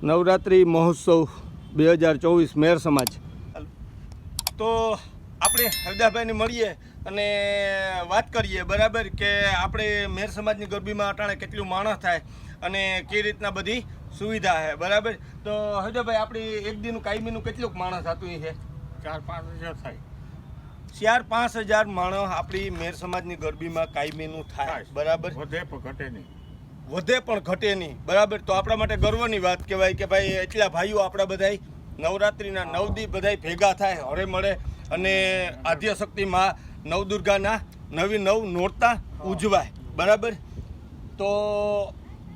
નવરાત્રિ મહોત્સવ 2024 મેર સમાજ. તો આપણે હરદાભાઈને મળીએ અને વાત કરીએ, બરાબર, કે આપણે મેર સમાજની ગરબીમાં અટાણે કેટલું માણસ થાય અને કઈ રીતના બધી સુવિધા છે, બરાબર. તો હરદાભાઈ, આપણી એક દિનનું કાયમીનું કેટલુંક માણસ થતું છે? 4-5 હજાર થાય. 4-5 હજાર માણસ આપણી મેર સમાજની ગરબીમાં કાયમીનું થાય, બરાબર. વધે પણ ઘટે નહીં. વધે પણ ઘટે નહીં, બરાબર. તો આપણા માટે ગર્વની વાત કહેવાય કે ભાઈ એટલા ભાઈઓ આપણા બધાય નવરાત્રિના 9 દી બધાય ભેગા થાય, હળે મળે અને આદ્યશક્તિમાં નવદુર્ગાના નવી નોરતા ઉજવાય, બરાબર. તો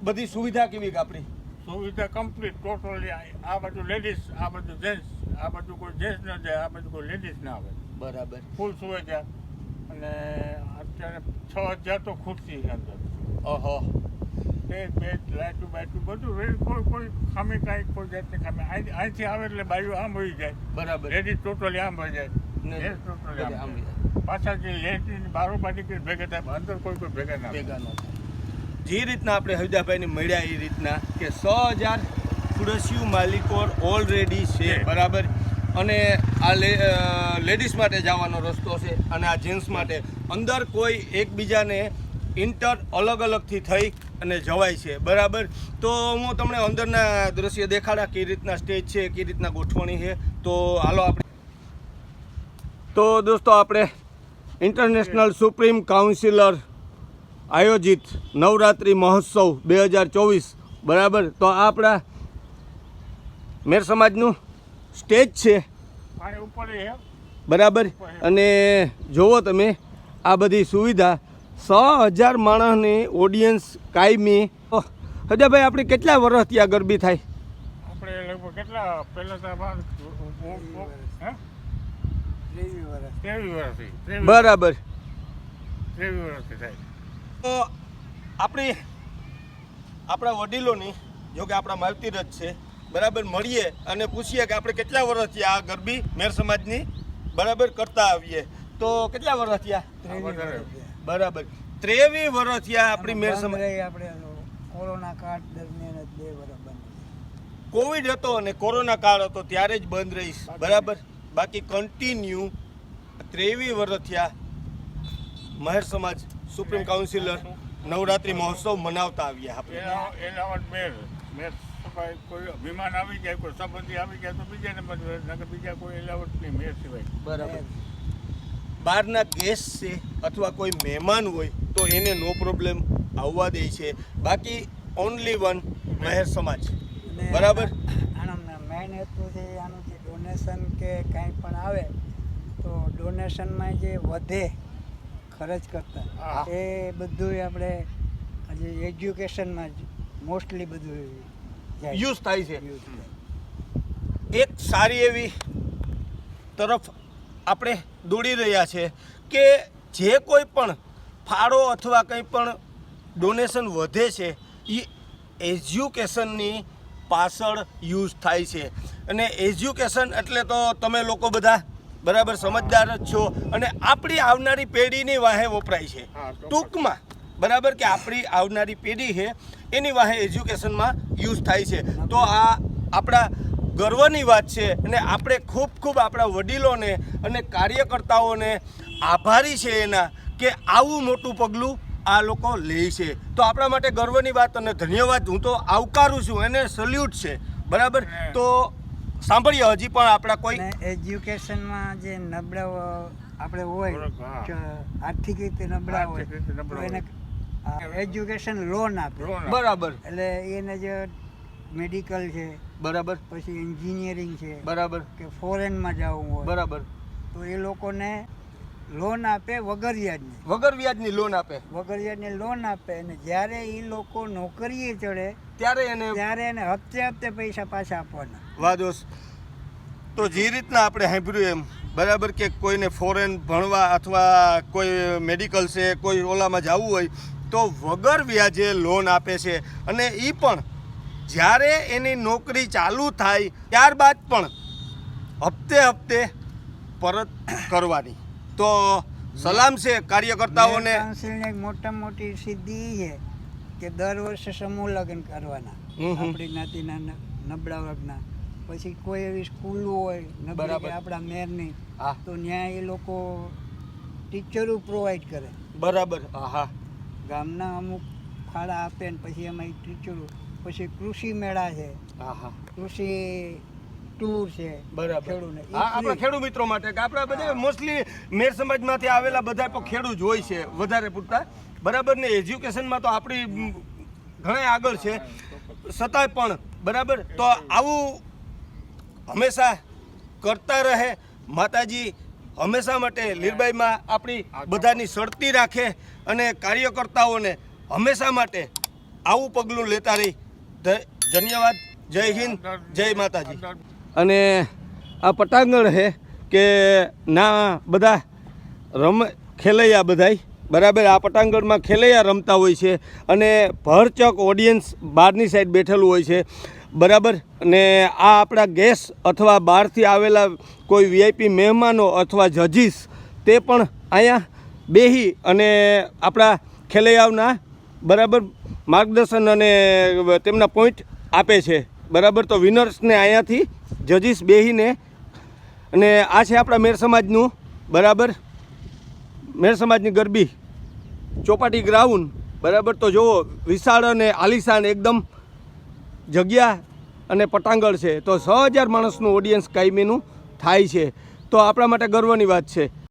બધી સુવિધા કેવી આપણી? સુવિધા કમ્પ્લીટ ટોટલી. આ બાજુ લેડીઝ, આ બાજુ જેન્ટ્સ, આ બાજુ કોઈ જેન્ટ્સ ન જાય, આ બાજુ કોઈ લેડીઝ ના આવે, બરાબર. ફૂલ સુવિધા. અને અત્યારે 6000 તો ખુરશી છે અંદર. ઓહો. બેડ લાઇટું બાઇટું બધું કોઈ ખામી કાંઈ કોઈ જાતની ખામી. અહીંથી આવે એટલે બાયું આમ હોઈ જાય, બરાબર. લેડીઝ ટોટલી આમ હોઈ જાય, જેન્ટ્સ ટોટલી આમ હોય. પાછા જે લેડીઝ બારોબારી કરી ભેગા થાય, અંદર કોઈ ભેગા ના ભેગા ન થાય. જે રીતના આપણે હરદાભાઈને મળ્યા એ રીતના કે 100,000 ખુરશીઓ માલિકો ઓલરેડી છે, બરાબર. અને આ લેડીઝ માટે જવાનો રસ્તો છે અને આ જેન્ટ્સ માટે અંદર કોઈ એકબીજાને ઇન્ટર અલગથી થઈ અને જવાય છે, બરાબર. તો હું તમને અંદરના દ્રશ્ય દેખાડા કઈ રીતના સ્ટેજ છે, કઈ રીતના ગોઠવણી છે. તો હાલો આપણે. તો દોસ્તો, આપણે ઇન્ટરનેશનલ સુપ્રીમ કાઉન્સિલર આયોજિત નવરાત્રિ મહોત્સવ 2024, બરાબર. તો આ આપણા મેર સમાજનું સ્ટેજ છે, બરાબર. અને જુઓ તમે આ બધી સુવિધા, 100,000 માણસની ઓડિયન્સ કાયમી. હરદાભાઈ, આપણે કેટલા વર્ષ ત્યાં ગરબી થાય? આપણે લગભગ કેટલા પહેલા તો 23 વર્ષથી. બરાબર. 23 વર્ષથી થાય. તો આપણા વડીલોની, જો કે આપણા માવતીરજ છે, બરાબર, મળીએ અને પૂછીએ કે આપણે કેટલા વર્ષથી આ ગરબી મેર સમાજની, બરાબર, કરતા આવીએ. તો કેટલા વર્ષ થયા? બરાબર, 23 વર્ષ થયા આપણી મેર સમાજ. આપણે કોરોના કાળ દરમિયાન 2 વર્ષ બંધ. કોવિડ હતો અને કોરોના કાળ હતો ત્યારે જ બંધ રહીશ, બરાબર. બાકી કન્ટિન્યુ 23 વર્ષ થયા મહેર સમાજ સુપ્રીમ કાઉન્સિલર નવરાત્રિ મહોત્સવ મનાવતા આવ્યા આપણે. મેર કોઈ વિમાન આવી જાય, કોઈ સંબંધી આવી જાય તો બીજા નંબર, બીજા કોઈ એલાવટ નહીં મેર સિવાય, બરાબર. બહારના ગેસ્ટ છે અથવા કોઈ મહેમાન હોય તો એને નો પ્રોબ્લેમ આવવા દે છે. બાકી ઓનલી વન મહેર સમાજ, બરાબર. આનો મેઇન હેતુ છે આનું જે ડોનેશન કે કાંઈ પણ આવે તો ડોનેશનમાં જે વધે ખર્ચ કરતા એ બધું આપણે આજે એજ્યુકેશનમાં જ મોસ્ટલી બધું યુઝ થાય છે. એક સારી એવી તરફ આપણે દોડી રહ્યા છે કે જે કોઈ પણ ફાળો અથવા કંઈ પણ ડોનેશન વધે છે એ એજ્યુકેશનની પાછળ યુઝ થાય છે. અને એજ્યુકેશન એટલે તો તમે લોકો બધા બરાબર સમજદાર જ છો અને આપણી આવનારી પેઢીની વાહે વપરાય છે ટૂંકમાં, બરાબર, કે આપણી આવનારી પેઢી છે એની વાહે એજ્યુકેશનમાં યુઝ થાય છે. તો આ આપણા ગર્વની વાત છે અને આપણે ખૂબ આપણા વડીલોને અને કાર્યકર્તાઓને આભારી છે એના કે આવું મોટું પગલું આ લોકો લે છે. તો આપણા માટે ગર્વની વાત અને ધન્યવાદ, હું તો આવકારું છું, એને સલ્યુટ છે, બરાબર. તો સાંભળીએ હજી પણ આપણા કોઈ એજ્યુકેશનમાં જે નબળા આપણે હોય, આર્થિક રીતે નબળા હોય તો એને એજ્યુકેશન લોન આપે, બરાબર. એટલે એને જે મેડિકલ છે, બરાબર, પછી એન્જિનિયરિંગ છે, બરાબર, કે ફોરેનમાં જવું હોય, બરાબર, તો એ લોકોને લોન આપે વગર વ્યાજની લોન આપે, લોન આપે. અને જ્યારે એ લોકો નોકરીએ ચડે ત્યારે એને હપ્તે પૈસા પાછા આપવાના. વાહ દોસ્ત. તો જે રીતના આપણે સાંભળ્યું એમ, બરાબર, કે કોઈને ફોરેન ભણવા અથવા કોઈ મેડિકલ છે, કોઈ ઓલામાં જવું હોય તો વગર વ્યાજે લોન આપે છે. અને એ પણ જ્યારે એની નોકરી ચાલુ થાય ત્યારબાદ પણ હપ્તે પરત કરવાની. તો સલામ છે કાર્યકર્તાઓને. કાઉન્સિલની એક મોટામાં મોટી સિદ્ધિ એ છે કે દર વર્ષે સમૂહ લગ્ન કરવાના આપણી જ્ઞાતિના નબળા વર્ગના. પછી કોઈ એવી સ્કૂલો હોય નબળી બરાબર. કે આપણા મેરની, હા તો ત્યાં એ લોકો ટીચરો પ્રોવાઈડ કરે. બરાબર. હા હા ગામના અમુક ફાળા આપે ને પછી એમાં ટીચરો. પછી કૃષિ મેળા છે, હા હા કૃષિ ટૂર છે બરાબર. ખેડૂતને. ઈ હા આપણા free. ખેડૂત મિત્રો માટે કે આપણા બધા મોસ્ટલી મેર સમાજમાંથી આવેલા બધા પણ ખેડૂત જ હોય છે વધારે પૂરતા. બરાબર ને એજ્યુકેશનમાં તો આપણી ઘણા આગળ છે છતાંય પણ બરાબર. તો આવું હંમેશા કરતા રહે માતાજી, હંમેશા માટે લીરબાઈમાં આપણી બધાની સળતી રાખે અને કાર્યકર્તાઓને હંમેશા માટે આવું પગલું લેતા રહી. ધન્યવાદ. જય હિન્દ, જય માતાજી. અને આ પટાંગણ છે કે ના બધા ખેલૈયા બધાય બરાબર આ પટાંગણમાં ખેલૈયા રમતા હોય છે અને ભરચક ઓડિયન્સ બહારની સાઈડ બેઠેલું હોય છે બરાબર. ને આ આપણા ગેસ્ટ અથવા બહારથી આવેલા કોઈ વીઆઈપી મહેમાનો અથવા જજીસ તે પણ અહીંયા બેસી અને આપણા ખેલૈયાઓના બરાબર માર્ગદર્શન અને તેમના પોઈન્ટ આપે છે બરાબર. તો વિનર્સને અહીંયાથી જજીસ બેસીને અને આ છે આપણા મેર સમાજનું બરાબર, મેર સમાજની ગરબી ચોપાટી ગ્રાઉન્ડ બરાબર. તો જુઓ વિશાળ અને આલિશાન એકદમ જગ્યા અને પટાંગણ છે. તો 6000 માણસનું ઓડિયન્સ કાયમીનું થાય છે. તો આપણા માટે ગર્વની વાત છે.